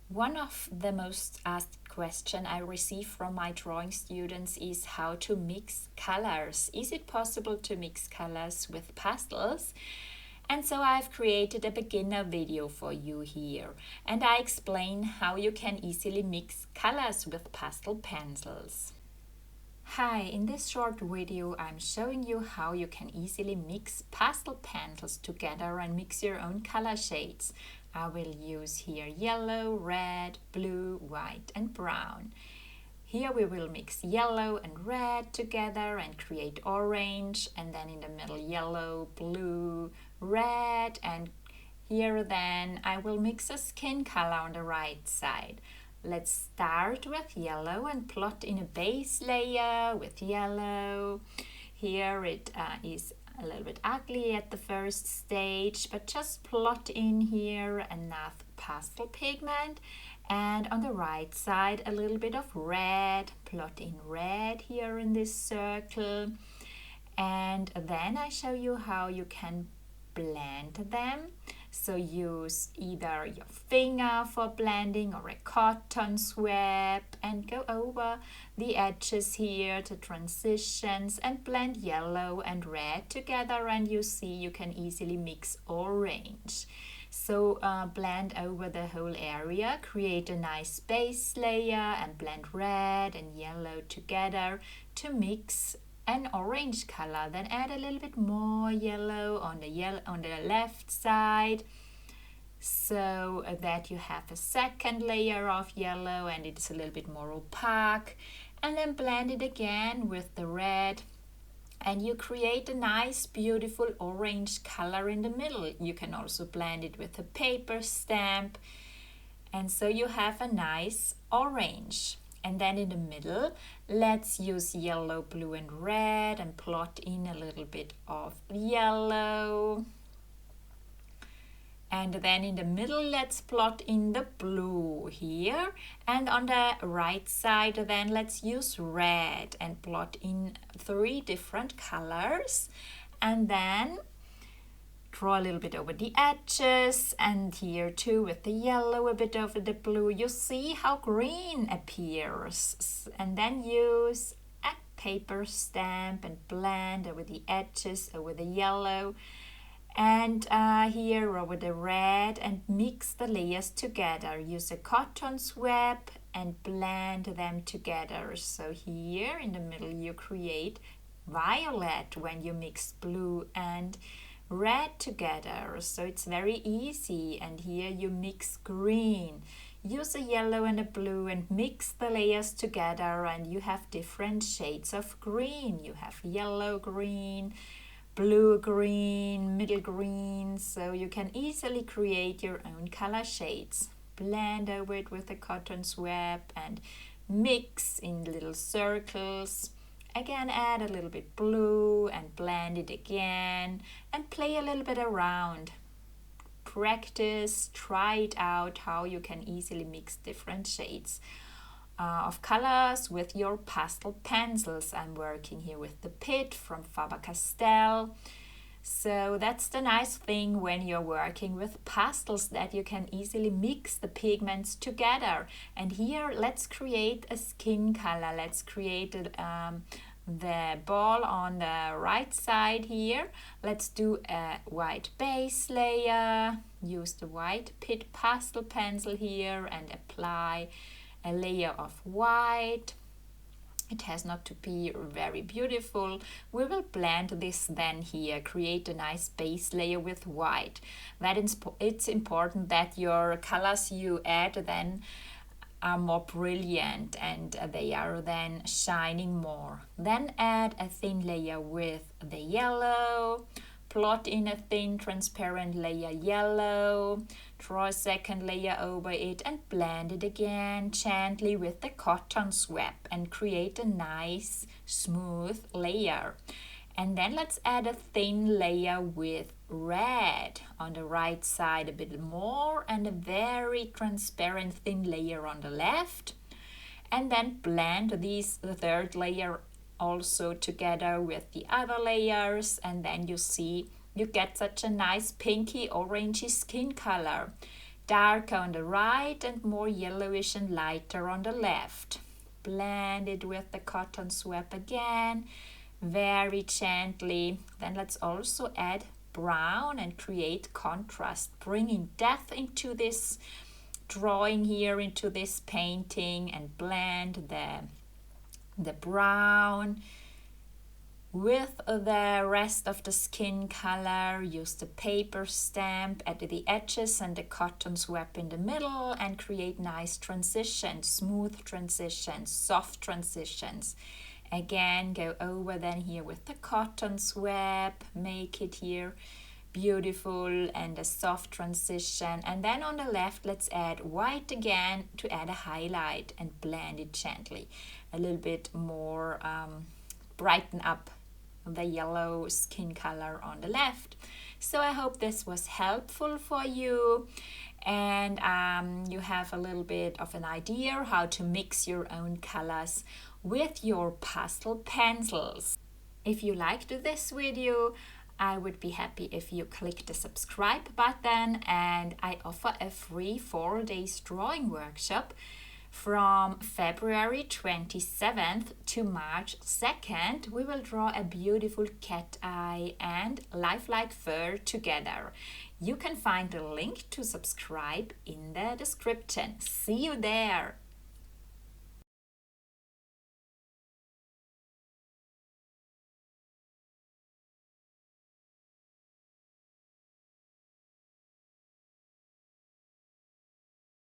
One of the most asked questions I receive from my drawing students is how to mix colors. Is it possible to mix colors with pastels? And so I've created a beginner video for you here, and I explain how you can easily mix colors with pastel pencils. Hi, in this short video I'm showing you how you can easily mix pastel pencils together and mix your own color shades. I will use here yellow, red, blue, white and brown. Here we will mix yellow and red together and create orange, and then in the middle yellow, blue, red, and here then I will mix a skin color on the right side. Let's start with yellow and plot in a base layer with yellow. Here it is a little bit ugly at the first stage, but just plot in here enough pastel pigment, and on the right side a little bit of red. Plot in red here in this circle, and then I show you how you can blend them. So use either your finger for blending or a cotton swab and go over the edges here, the transitions, and blend yellow and red together, and you see you can easily mix orange. So blend over the whole area, create a nice base layer and blend red and yellow together to mix an orange color. Then add a little bit more yellow on the left side, so that you have a second layer of yellow and it's a little bit more opaque, and then blend it again with the red, and you create a nice beautiful orange color in the middle. You can also blend it with a paper stamp, and so you have a nice orange. And then in the middle, let's use yellow, blue and red and plot in a little bit of yellow. And then in the middle, let's plot in the blue here. And on the right side, then let's use red and plot in 3 different colors. And then draw a little bit over the edges, and here too with the yellow, a bit over the blue. You see how green appears, and then use a paper stamp and blend over the edges, over the yellow, and here over the red, and mix the layers together. Use a cotton swab and blend them together. So here in the middle you create violet when you mix blue and red together, so it's very easy. And here you mix green. Use a yellow and a blue and mix the layers together, and you have different shades of green. You have yellow green, blue green, middle green, so you can easily create your own color shades. Blend over it with a cotton swab and mix in little circles. Again, add a little bit blue and blend it again and play a little bit around. Practice, try it out how you can easily mix different shades of colors with your pastel pencils. I'm working here with the Pit from Febr. So that's the nice thing when you're working with pastels, that you can easily mix the pigments together. And here let's create a skin color. Let's create the ball on the right side here. Let's do a white base layer. Use the white Pit pastel pencil here and apply a layer of white. It has not to be very beautiful. We will blend this then here, create a nice base layer with white. It's important that your colors you add then are more brilliant and they are then shining more. Then add a thin layer with the yellow. Plot in a thin transparent layer yellow, draw a second layer over it and blend it again gently with the cotton swab and create a nice smooth layer. And then let's add a thin layer with red on the right side a bit more, and a very transparent thin layer on the left. And then blend the third layer also together with the other layers, and then you see you get such a nice pinky orangey skin color. darker on the right and more yellowish and lighter on the left. Blend it with the cotton swab again, very gently. Then let's also add brown and create contrast, bringing depth into this drawing here, into this painting, and blend the brown with the rest of the skin color. Use the paper stamp at the edges and the cotton swab in the middle, and create nice transitions, smooth transitions, soft transitions. Again, go over then here with the cotton swab, make it here beautiful and a soft transition. And then on the left, let's add white again to add a highlight and blend it gently, a little bit more, brighten up the yellow skin color on the left. So I hope this was helpful for you, and you have a little bit of an idea how to mix your own colors with your pastel pencils. If you liked this video, I would be happy if you click the subscribe button, and I offer a free 4 days drawing workshop from February 27th to March 2nd. We will draw a beautiful cat eye and lifelike fur together. You can find the link to subscribe in the description. See you there!